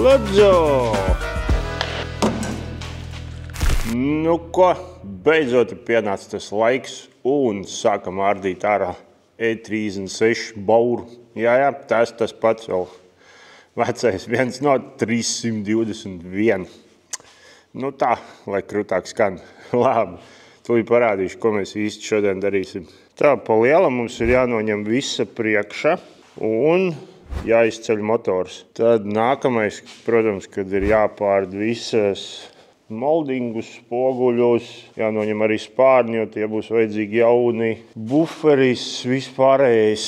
Lūdzu! Nu ko, beidzot ir pienācis tas laiks un sākam ārdīt ārā E36 bauru. Jā, tas pats vēl vecais viens no 321. Nu tā, lai krūtāk skan. Labi, tūlīt parādīšu, ko mēs īsti šodien darīsim. Tā, pa lielam mums ir jānoņem visa priekša un jāizceļ motors. Tad nākamais, protams, kad ir jāpārd visas moldingus, spoguļus, jānoņem arī spārņi, jo tie būs vajadzīgi jauni, buferis, vispārējais,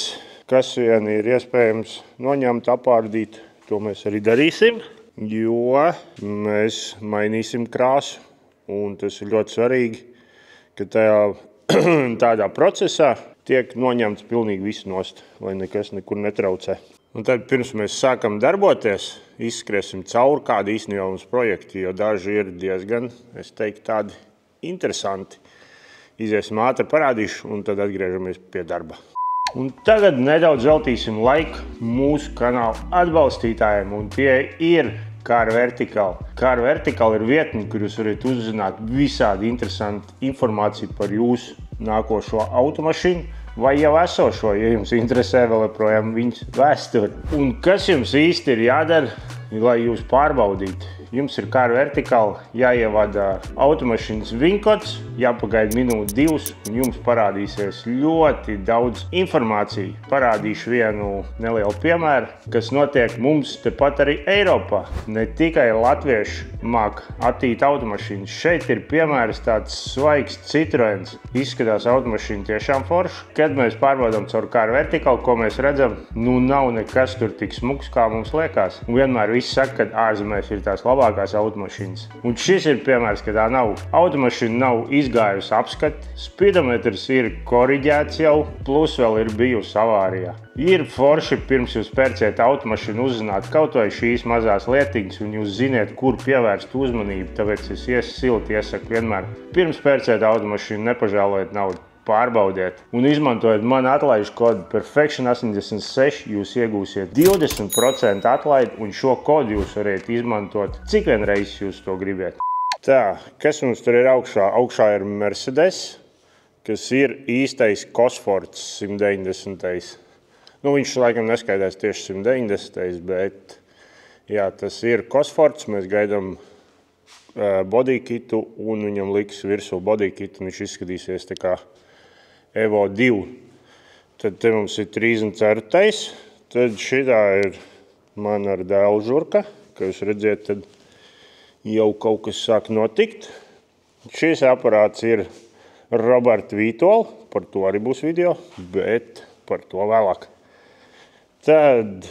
kas vien ir iespējams noņemt, apārdīt. To mēs arī darīsim, jo mēs mainīsim krāsu, un tas ir ļoti svarīgi, ka tādā procesā tiek noņemts pilnīgi viss nost, lai nekas nekur netraucē. Un tad pirms mēs sākam darboties, izskriesim cauri kādu īstenībā mums projektu, jo daži ir diezgan, es teiktu, tādi interesanti. Iziesim ātri, parādīšu, un tad atgriežamies pie darba. Un tagad nedaudz veltīsim laiku mūsu kanāla atbalstītājiem, un tie ir Car Vertical. Car Vertical ir vietne, kur jūs varat uzzināt visādi interesanti informāciju par jūsu nākošo automašīnu, vai jau esošo, ja jums interesē vēl joprojām viņas vēsturi. Un kas jums īsti ir jādara, lai jūs pārbaudītu? Jums ir Car Vertical, jāievada automašīnas viņkods, jāpagaida minūti 2, un jums parādīsies ļoti daudz informāciju. Parādīšu vienu nelielu piemēru, kas notiek mums tepat arī Eiropā. Ne tikai latvieši māk attīt automašīnas. Šeit ir piemērs tāds svaigs Citroens. Izskatās automašīna tiešām forša. Kad mēs pārbaudām caur Car Vertical, ko mēs redzam, nu nav nekas tur tik smuks, kā mums liekas. Un vienmēr viss saka, ka ārzemēs ir tās labākās automašīnas. Un šis ir piemērs, ka tā nav. Automašīna nav izgājusi apskati, spidometrs ir koriģēts jau, plus vēl ir bijusi avārijā. Ir forši pirms jūs pērciet automašīnu uzzināt kaut vai šīs mazās lietiņas, un jūs ziniet, kur pievērst uzmanību, tāpēc es silti iesaku vienmēr. Pirms pērciet automašīnu nepažēlojiet naudu. Pārbaudiet un izmantojot manu atlaižu kodu Perfection86, jūs iegūsiet 20% atlaidi, un šo kodu jūs varat izmantot cik vien reizes jūs to gribiet. Tā, kas mums tur ir augšā? Augšā ir Mercedes, kas ir īstais Cosfords 190. Nu, viņš laikam neskaidās tieši 190, bet jā, tas ir Cosfords. Mēs gaidām bodykitu, un viņam liks virsū bodykitu, un viņš izskatīsies tā kā Evo 2. Tad te mums ir 34. Tad šitā ir man ar dēlu žurka. Kā jūs redziet, tad jau kaut kas sāk notikt. Šis aparāts ir Roberta Vītola. Par to arī būs video, bet par to vēlāk. Tad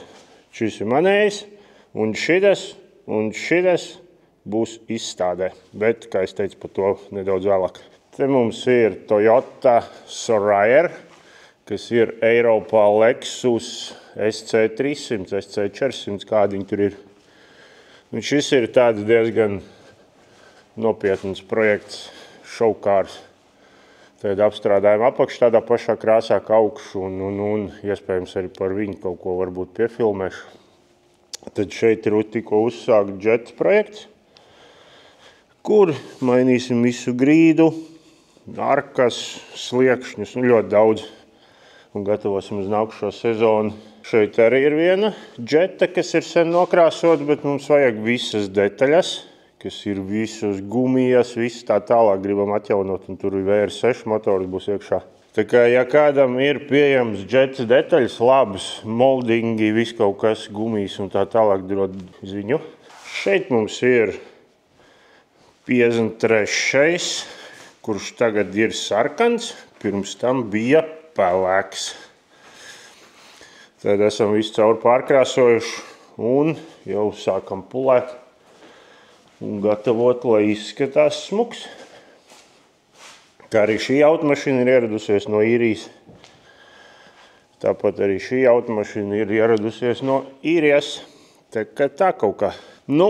šis ir manējs, un šitas būs izstādē. Bet, kā es teicu, par to nedaudz vēlāk. Te mums ir Toyota Soraya, kas ir Eiropā Lexus SC300, SC400, kādiņi tur ir. Un šis ir tāds diezgan nopietns projekts, šovkārs. Tad apstrādājam apakšu tādā pašā krāsā kā augšu, un iespējams arī par viņu kaut ko varbūt piefilmēšu. Tad šeit ir tikko uzsākt Jets projekts, kur mainīsim visu grīdu, arkas, sliekšņus, ļoti daudz, un gatavosim uz nākušo sezonu. Šeit arī ir viena Jeta, kas ir sen nokrāsot, bet mums vajag visas detaļas, kas ir visas gumijas, viss tā tālāk gribam atjaunot, un tur ir VR6 motors būs iekšā. Tā kā, ja kādam ir pieejams Jets detaļas, labas, moldingi, viss kaut kas, gumijas un tā tālāk dod ziņu. Šeit mums ir 53. kurš tagad ir sarkans, pirms tam bija pelēks. Tad esam visu cauri pārkrāsojuši un jau sākam pulēt un gatavot, lai izskatās smuks. Kā arī šī automašīna ir ieradusies no Īrijas. Tāpat arī šī automašīna ir ieradusies no Īrijas. Tā kaut kā. Nu,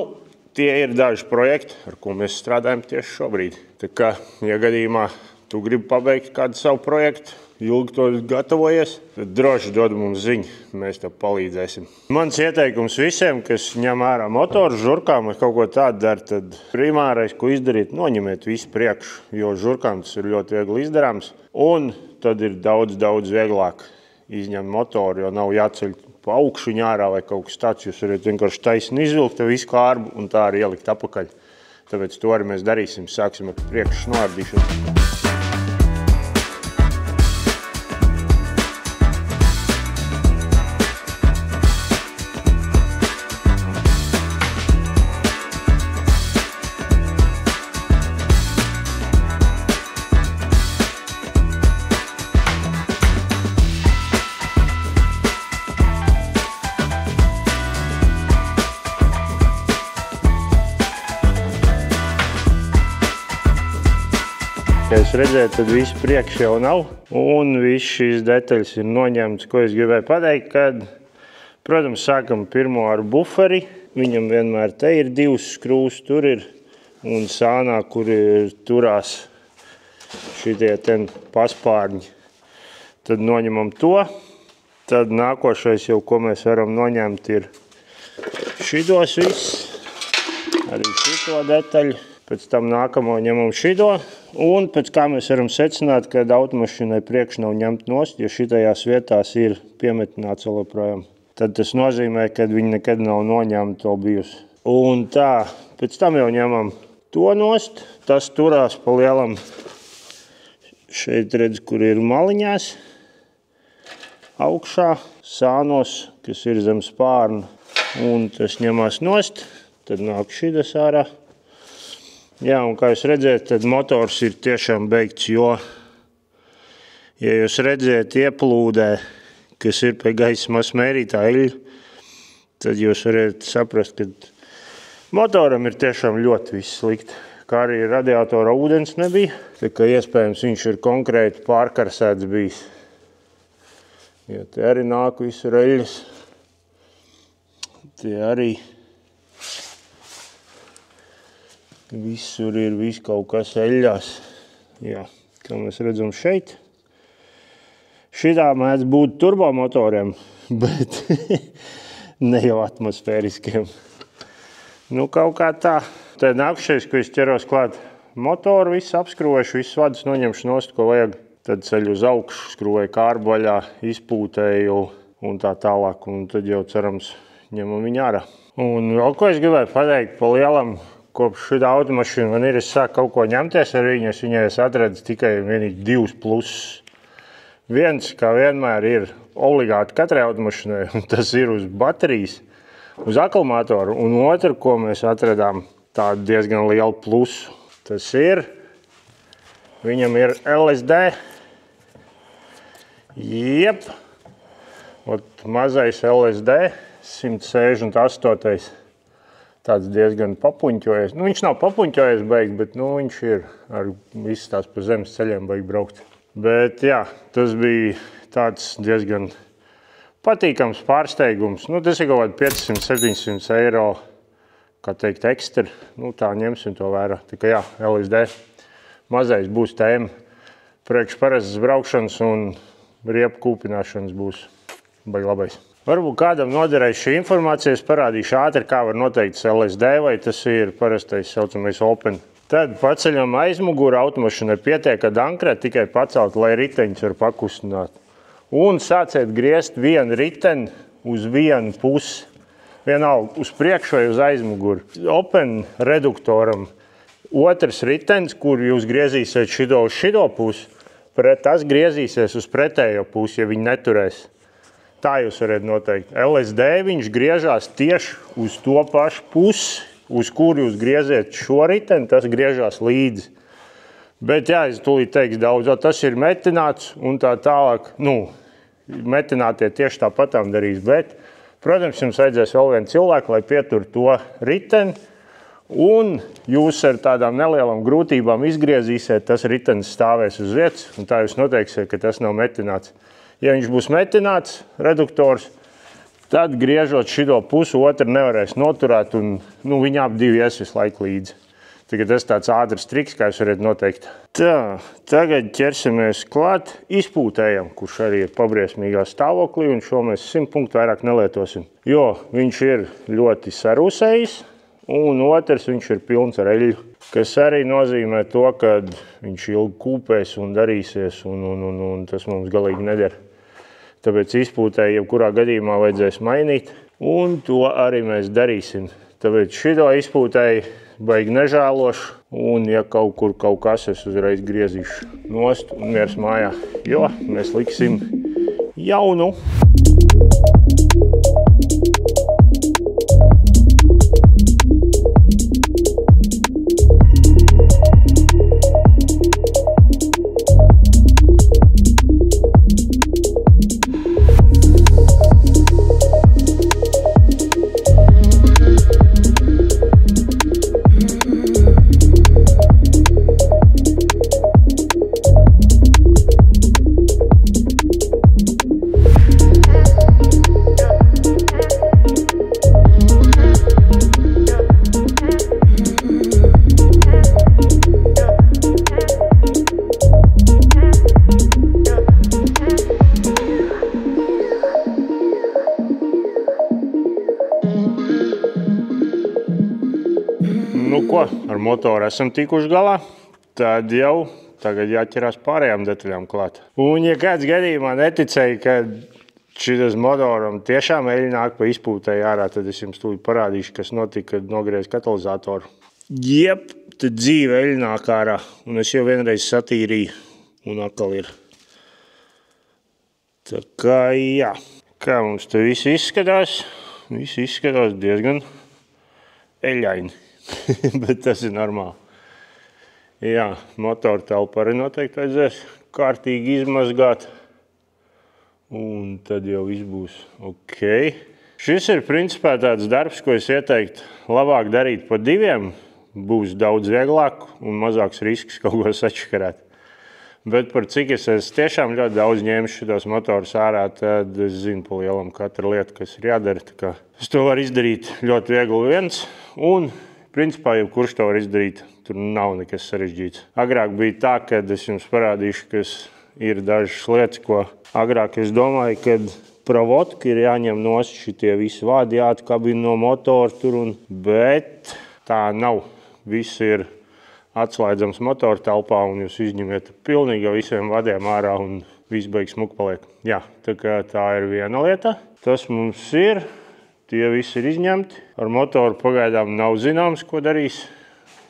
tie ir daži projekti, ar ko mēs strādājam tieši šobrīd. Tā kā, ja gadījumā tu gribi pabeigt kādu savu projektu, ilgi to gatavojies, tad droši dod mums ziņu, mēs tev palīdzēsim. Mans ieteikums visiem, kas ņem ārā motoru žurkām vai kaut ko tādu dara, tad primārais, ko izdarīt, noņemiet visu priekšu, jo žurkām tas ir ļoti viegli izdarāms. Un tad ir daudz vieglāk izņemt motoru, jo nav jāceļ pa augšuņu ārā vai kaut kas tāds. Jūs varat vienkārši taisni izvilkt visu kārbu un tā arī ielikt apakaļ. Tāpēc to arī mēs darīsim. Sāksim ar priekšu noardīšanu. Ja jūs redzējat, tad viss priekš jau nav, un viss šīs detaļas ir noņemts. Ko es gribēju pateikt, kad, protams, sākam pirmo ar buferi. Viņam vienmēr te ir 2 skrūvs, tur ir, un sānā, kur ir turās šitie ten paspārņi. Tad noņemam to. Tad nākošais jau, ko mēs varam noņemt, ir šitos viss, arī šito detaļu. Pēc tam nākamo ņemam šito, un pēc kā mēs varam secināt, ka automašīnai priekš nav ņemt nost, jo šitajās vietās ir piemetināts vēl joprojām. Tad tas nozīmē, ka viņi nekad nav noņemti vēl bijusi. Un tā, pēc tam jau ņemam to nost, tas turās pa lielam. Šeit redz, kur ir maliņās, augšā, sānos, kas ir zem spārna, un tas ņemās nost, tad nāk šitas ārā. Jā, un kā jūs redzēt, tad motors ir tiešām beigts, jo, ja jūs redzēt ieplūdē, kas ir pie gaisma smērītā eļļa, tad jūs varat saprast, ka motoram ir tiešām ļoti viss slikti. Kā arī radiatora ūdens nebija, tā kā iespējams viņš ir konkrēti pārkarsēts bijis. Jo te arī nāk visur eļļas. Te arī visur ir viss kaut kas eļļās. Jā, kā mēs redzam šeit. Šitā mēdz būt turbomotoriem, bet ne jau atmosfēriskiem. Nu, kaut kā tā. Tad nākušies, ko es ķeros klāt motoru, visu apskrūvēšu, visu vadus noņemšu nost, ko vajag. Tad ceļu uz augšu, skrūvēju kārbu vaļā, izpūtēju un tā tālāk. Un tad jau cerams ņemam viņu ārā. Un vēl ko es gribēju pateikt pa lielam, kopš šitā automašīna man ir, es sāku kaut ko ņemties ar viņu, es viņai atredzu tikai vienīgi 2 plusus. Viens, kā vienmēr, ir obligāti katrai automašīnai, un tas ir uz baterijas, uz akumulātoru, un otru, ko mēs atradām tādu diezgan lielu plusu, tas ir, viņam ir LSD. Jep, mazais LSD, 168. Tāds diezgan papuņķojies. Nu, viņš nav papuņķojies beigt, bet viņš ir ar visas tās pa zemes ceļiem beigt braukt. Bet jā, tas bija tāds diezgan patīkams pārsteigums. Nu, tas ir kaut kādi 500–700 eiro, kā teikt, ekstra. Nu, tā ņemsim to vērā. Tā kā jā, LSD mazais būs tēma. Priekš parastas braukšanas un riepu kūpināšanas būs baigi labais. Varbūt kādam noderēs šī informācija, es parādīšu ātri, kā var noteikt LSD, vai tas ir parastais saucamais open. Tad paceļam aizmuguru, automašīnai pietiek, kad ankrēt tikai pacelt, lai riteņus var pakustināt. Un sāciet griezt vienu riteni uz vienu pusi. Vienalga uz priekšu vai uz aizmuguru. Open reduktoram otrs ritenis, kur jūs griezīsiet šito uz šito pusi, tas griezīsies uz pretējo pusi, ja viņi neturēs. Tā jūs varat noteikt. LSD viņš griežās tieši uz to pašu pusi, uz kuru jūs grieziet šo riteni, tas griežās līdzi. Bet jā, es tūlīt teikšu daudz, tas ir metināts un tā tālāk, metinātie tieši tāpatām darīs, bet, protams, jums vajadzēs vēl vienu cilvēku, lai pietur to riteni, un jūs ar tādām nelielām grūtībām izgriezīsiet, tas ritenis stāvēs uz vietas, un tā jūs noteiksiet, ka tas nav metināts. Ja viņš būs metināts, reduktors, tad griežot šito pusi, otru nevarēs noturēt, un viņi ap divi ies visu laiku līdzi. Tikai tas tāds ātrs triks, kā jūs varat noteikt. Tā, tagad ķersimies klāt izpūtējam, kurš arī ir pabriesmīgā stāvoklī, un šo mēs 100 punktu vairāk nelietosim. Jo viņš ir ļoti sarūsējis, un otrs viņš ir pilns ar eļļu, kas arī nozīmē to, ka viņš ilgi kūpēs un darīsies, un tas mums galīgi neder. Tāpēc izpūtēji jebkurā gadījumā vajadzēs mainīt, un to arī mēs darīsim. Tāpēc šito izpūtēji baigi nežēlošu, un ja kaut kur kaut kas, es uzreiz griezīšu nost un miers mājā, jo mēs liksim jaunu. Nu ko, ar motoru esam tikuši galā, tad jau tagad jāķerās pārējām detaļām klāt. Un ja kāds gadījumā neticēja, ka šis motoram tiešām eļļa nāk pa izpūtēju ārā, tad es jums tūlīt parādīšu, kas notika, kad nogriez katalizatoru. Jep, tad dzīve eļļa nāk ārā, un es jau vienreiz satīrīju, un atkal ir. Tā kā jā, kā mums te viss izskatās? Viss izskatās diezgan eļļaini. Bet tas ir normāli. Jā, motoru telpu arī noteikti vajadzēs kārtīgi izmazgāt. Un tad jau viss būs ok. Šis ir principā tāds darbs, ko es ieteiktu labāk darīt pa diviem. Būs daudz vieglāk un mazāks risks kaut ko sačakarēt. Bet par cik es tiešām ļoti daudz ņēmu šitos motorus ārā, tad es zinu pa lielam katru lietu, kas ir jādara. Tā kā es to varu izdarīt ļoti viegli viens. Un principā, jebkurš to var izdarīt, tur nav nekas sarežģīts. Agrāk bija tā, kad es jums parādīšu, kas ir dažas lietas, ko agrāk es domāju, kad provodka ir jāņem nost šitie visi vādi, jāatkabina no motora tur, bet tā nav. Viss ir atslēdzams motora telpā, un jūs izņemiet pilnīgi visiem vadiem ārā, un viss beigas smuki paliek. Jā, tā kā tā ir viena lieta. Tas mums ir. Tie visi ir izņemti. Ar motoru pagaidām nav zināms, ko darīs.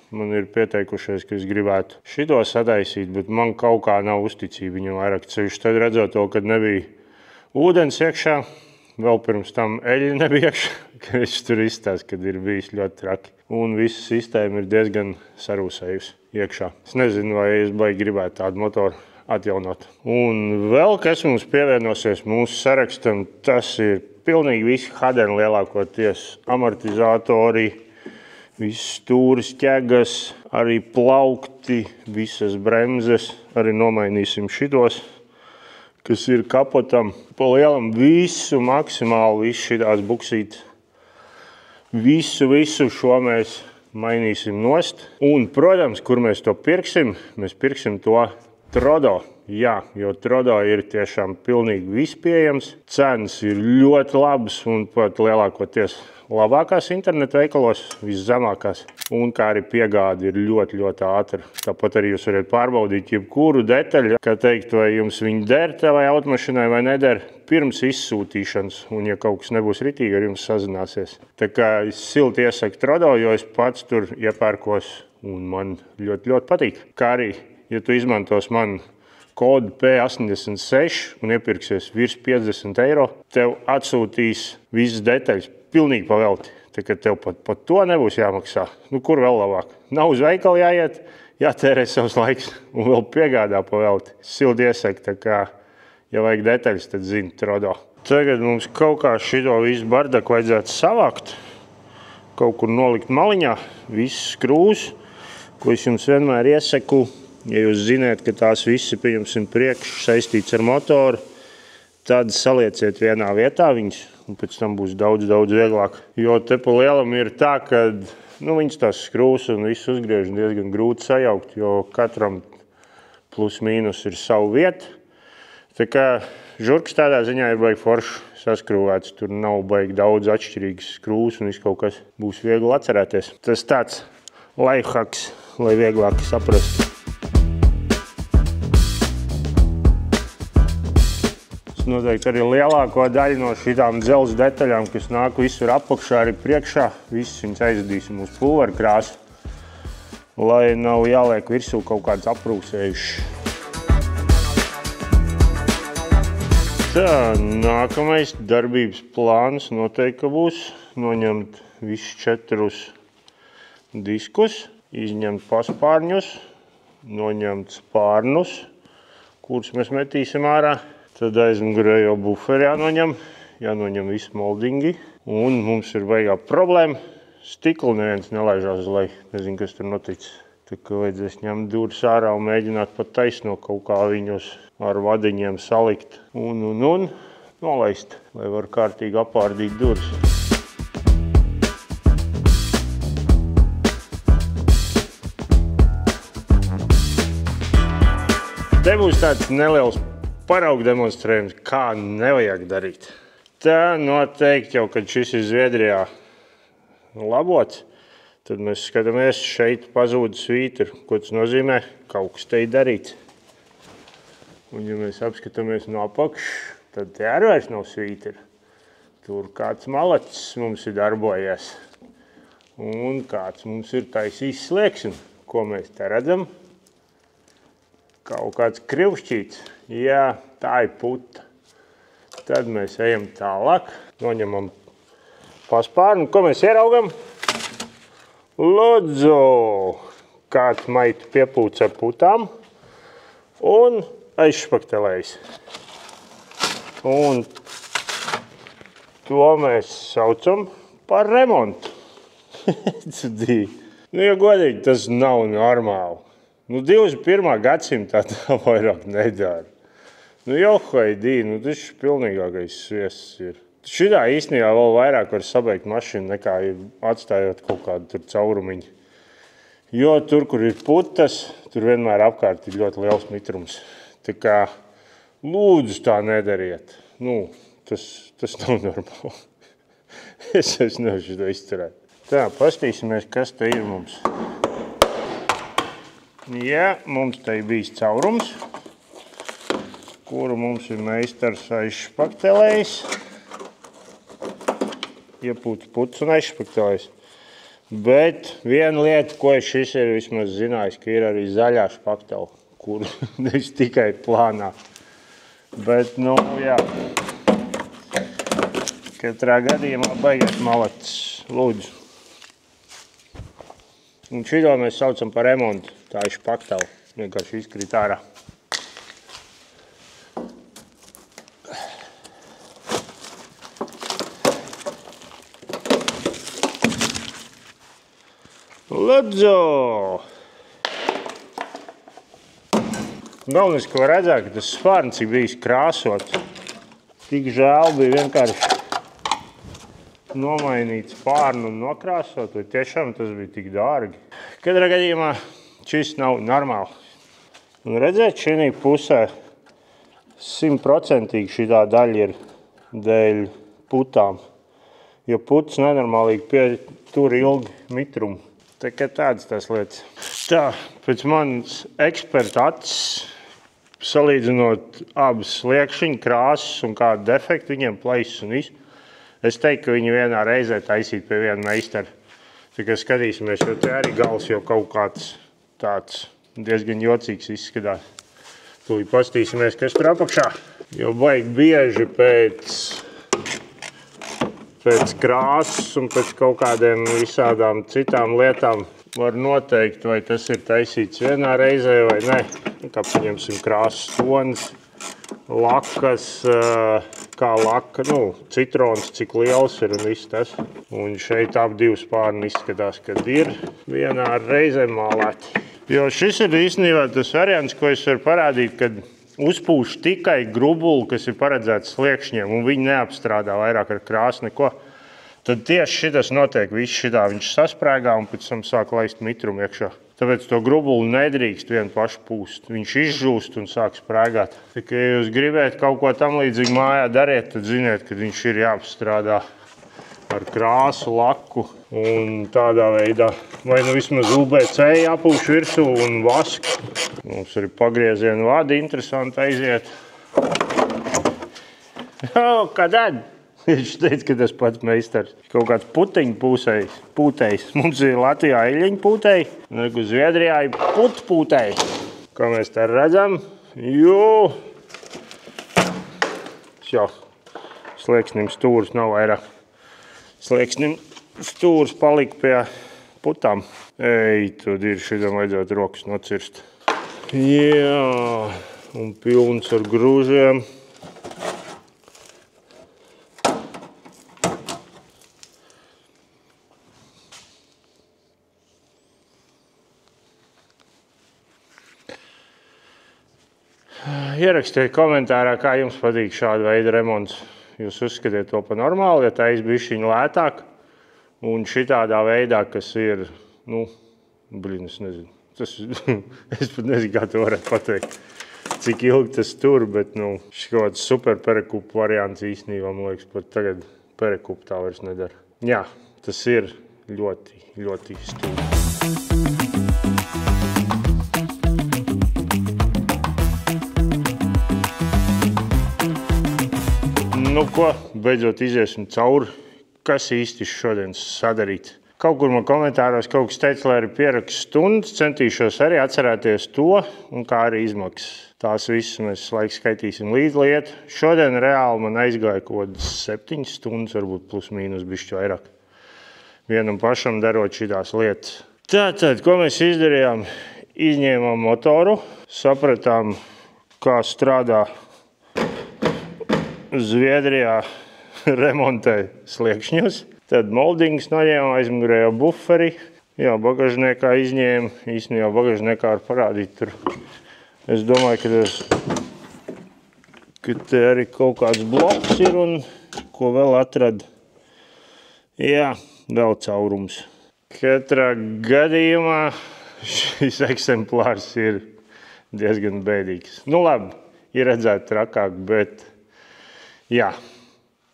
Man ir pieteikušies, ka es gribētu šito sataisīt, bet man kaut kā nav uzticība viņam vairāk. Ceļš tad redzot to, kad nebija ūdens iekšā, vēl pirms tam eļļa nebija iekšā, ka viņš tur izstāst, kad ir bijis ļoti traki. Un visa sistēma ir diezgan sarūsējusi iekšā. Es nezinu, vai es baigi gribētu tādu motoru atjaunot. Un vēl kas mums pievienosies mūsu sarakstam, tas ir pilnīgi visi hadeni lielākoties, amortizatori, visas stūris, ķegas, arī plaukti, visas bremzes, arī nomainīsim šitos, kas ir kapotam. Pa lielam visu maksimāli, visu šitās buksītes, visu šo mēs mainīsim nost. Un, protams, kur mēs to pirksim? Mēs pirksim to Trodo. Jā, jo Trodo ir tiešām pilnīgi viss pieejams. Cenas ir ļoti labas un pat lielākoties labākās internetu veikalos, viszemākās. Un kā arī piegāde ir ļoti, ļoti ātra. Tāpat arī jūs varat pārbaudīt jebkuru detaļu, kā teikt, vai jums viņi der tavai automašīnai vai neder pirms izsūtīšanas. Un ja kaut kas nebūs ritīgi, ar jums sazināsies. Tā kā es silti iesaku Trodo, jo es pats tur iepērkos un man ļoti, ļoti patīk. Kā arī, ja tu izmantos man kodu P86 un iepirksies virs 50 eiro, tev atsūtīs visas detaļas pilnīgi pavelti. Tā kā tev pat to nebūs jāmaksā. Nu, kur vēl labāk? Nav uz veikalu jāiet, jātērē savs laiks un vēl piegādā pavelti. Sildi iesaku, tā kā, ja vajag detaļas, tad zini Trodo. Tagad mums kaut kā šito visu bardaku vajadzētu savākt. Kaut kur nolikt maliņā, visas skrūvas, ko es jums vienmēr iesaku. Ja jūs zināt, ka tās visi, pieņemsim, priekš saistīts ar motoru, tad salieciet vienā vietā viņas, un pēc tam būs daudz, daudz vieglāk. Jo te pa lielam ir tā, ka Viņas tās skrūvas un viss uzgriež diezgan grūti sajaukt, jo katram plus mīnus ir savu vietu. Tā kā žurkas tādā ziņā ir baigi forši saskrūvēts. Tur nav baigi daudz atšķirīgas skrūvas un viss kaut kas būs viegli atcerēties. Tas tāds lifehacks, lai vieglāk saprastu. Noteikti arī lielāko daļu no šitām dzelzs detaļām, kas nāk visur apakšā, arī priekšā. Viss viņas aizdīsim uz pulveru krāsu, lai nav jāliek virsū kaut kāds aprūsējuši. Tā, nākamais darbības plāns noteikti būs noņemt visus 4 diskus, izņemt paspārņus, noņemt spārnus, kurus mēs metīsim ārā. Tad aizmugurējo buferi jānoņem visi moldingi. Un mums ir baigā problēma. Stiklu neviens nelaižās uz leju. Nezinu, kas tur noticis. Tā kā vajadzēs ņemt durvis ārā un mēģināt pat taisno kaut kā viņus ar vadiņiem salikt. Un nolaist, lai var kārtīgi apārdīt durvis. Te būs tāds neliels paraugu demonstrējums, kā nevajag darīt. Tā noteikti jau, kad šis ir Zviedrijā labots, tad mēs skatāmies, šeit pazūd svītri. Ko tas nozīmē? Kaut kas te ir darīts. Un ja mēs apskatāmies no apakšas, tad te arī vairs nav svītri. Tur kāds malacis mums ir darbojies. Un kāds mums ir taisījis slieksni. Ko mēs te redzam? Kaut kāds krivšķīts. Jā, tā ir puta. Tad mēs ejam tālāk, noņemam paspārnu. Ko mēs ieraugam? Lūdzu! Kāds maitu piepūts ar putām un aizšpaktelējis. Un to mēs saucam par remontu. Ja godīgi, tas nav normāli. 21. gadsimtā tā vairāk nedara. Johaidī, tas pilnīgākais sviests ir. Šitā īstenībā vēl vairāk var sabeigt mašīnu, nekā atstājot kaut kādu tur caurumiņu. Jo tur, kur ir putas, tur vienmēr apkārt ir ļoti liels mitrums. Tā kā lūdzu tā nedariet. Tas nav normāli. Es nevaru šito izturēt. Tā, pastīsimies, kas te ir mums. Jā, mums te ir bijis caurums, kuru mums ir meistars aizšpaktelējis. Iepūts puts un aizšpaktelējis. Bet viena lieta, ko šis ir vismaz zinājis, ka ir arī zaļā špaktela, kur nevis tikai plānā. Bet, jā. Katrā gadījumā baigais malacis, lūdzu. Un šito mēs saucam par remontu. Tā ir špaktela. Vienkārši izkrīt ārā. Lūdzu! Galvenais, ko redzēt, ka tas spārns ir bijis krāsots. Tik žēl bija vienkārši nomainīt spārnu un nokrāsot, vai tiešām tas bija tik dārgi. Katrā gadījumā šis nav normāli. Un redzēt, šī pusē 100% šitā daļa ir dēļ putām, jo putas nenormālīgi pietur ilgi mitrumu. Tā kā tādas tās lietas. Tā, pēc manas eksperta acis, salīdzinot abas sliekšņu krāsas un kādu defektu viņiem plaisas un visu, es teiktu, ka viņi vienā reizē taisīt pie viena meistara. Tā kā skatīsimies, jo te arī gals jau kaut kāds tāds diezgan jocīgs izskatās. Tūlīt pastīsimies, kas tur apakšā. Jo baigi bieži pēc krāsas un pēc kaut kādiem visādām citām lietām var noteikt, vai tas ir taisīts vienā reizē vai ne. Kā paņemsim krāsas tonis, lakas, kā laka, citrons, cik liels ir un viss tas. Un šeit ap divu spārni izskatās, kad ir vienā reizē mālēti. Jo šis ir īstenībā tas variants, ko es varu parādīt, kad uzpūš tikai grubuli, kas ir paredzēts sliekšņiem, un viņi neapstrādā vairāk ar krāsu neko. Tad tieši šitas notiek, viss šitā viņš sasprēgā un pēc tam sāk laist mitrumu iekšā. Tāpēc to grubulu nedrīkst vienu pašu pūst. Viņš izžūst un sāk sprēgāt. Tā kā jūs gribētu kaut ko tam līdzīgi mājā dariet, tad ziniet, ka viņš ir jāapstrādā ar krāsu, laku un tādā veidā. Vai nu vismaz UBC jāpūš virsū un vasku. Mums arī pagriezienu vadi interesanti aiziet. Kādēļ? Viņš teica, ka tas pats meistars. Kaut kāds puteņu pūtējs. Mums ir Latvijā eļiņu pūtēji, un Zviedrijā ir putpūtēji. Kā mēs te redzam, slieksnim stūrs nav vairāk. Slieksnim stūrs palika pie putām. Tad ir šitam vajadzētu rokas nocirst. Jā, un pilns ar grūžiem. Ierakstiet komentārā, kā jums patīk šāda veida remonts. Jūs uzskatiet to pa normāli, ja tā bišķiņ lētāk. Un šitādā veidā, kas ir, es nezinu. Es pat nezinu, kā to varētu pateikt. Cik ilgi tas tur, bet šis kaut kāds super perekupu variants īstenībā, man liekas, pat tagad perekupu tā vairs nedara. Jā, tas ir ļoti, ļoti stūri. Beidzot iziesim cauri, kas īsti šodien sadarīts. Kaut kur man komentāros kaut kas teica, lai arī pierakstu stundas, centīšos arī atcerēties to un kā arī izmaksas. Tās visas mēs laiku skaitīsim līdz lietu. Šodien reāli man aizgāja kaut 7 stundas, varbūt plus mīnus bišķi vairāk. Vienam pašam darot šitās lietas. Tātad, ko mēs izdarījām? Izņēmām motoru, sapratām, kā strādā Zviedrijā remontē sliekšņus. Tad moldings noņēma, aizmugurējo buferi. Jā, bagažniekā izņēma. Īstenībā bagažniekā var parādīt tur. Es domāju, ka te arī kaut kāds bloks ir un ko vēl atrada. Jā, vēl caurums. Katrā gadījumā šis eksemplārs ir diezgan bēdīgs. Labi, ir redzēt trakāk, bet jā,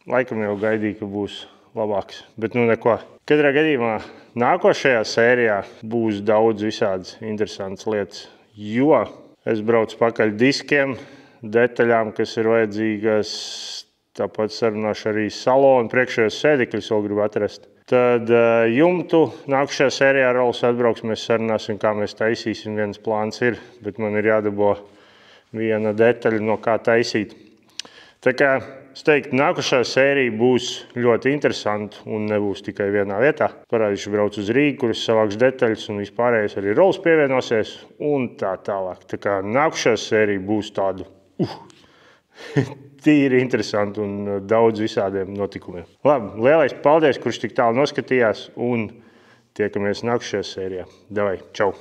laikam jau gaidīja, ka būs labāks, bet neko. Katrā gadījumā nākošajā sērijā būs daudz visādas interesantas lietas, jo es braucu pakaļ diskiem, detaļām, kas ir vajadzīgas, tāpat sarunāšu arī salonu, priekšējos sēdekļus vēl gribu atrast. Tad jumtu nākošajā sērijā Rols atbrauks, mēs sarunāsim, kā mēs taisīsim, viens plāns ir, bet man ir jādabo viena detaļa, no kā taisīt. Tā kā es teiktu, nākošā sērija būs ļoti interesanta un nebūs tikai vienā vietā. Parādīšu braucu uz Rīgu, kur es savākšu detaļas un vispārējais arī Rols pievienosies un tā tālāk. Tā kā nākošā sērija būs tāda tīri interesanta un daudz visādiem notikumiem. Labi, lielais paldies, kurš tik tālu noskatījās un tiekamies nākošajā sērijā. Davai, čau!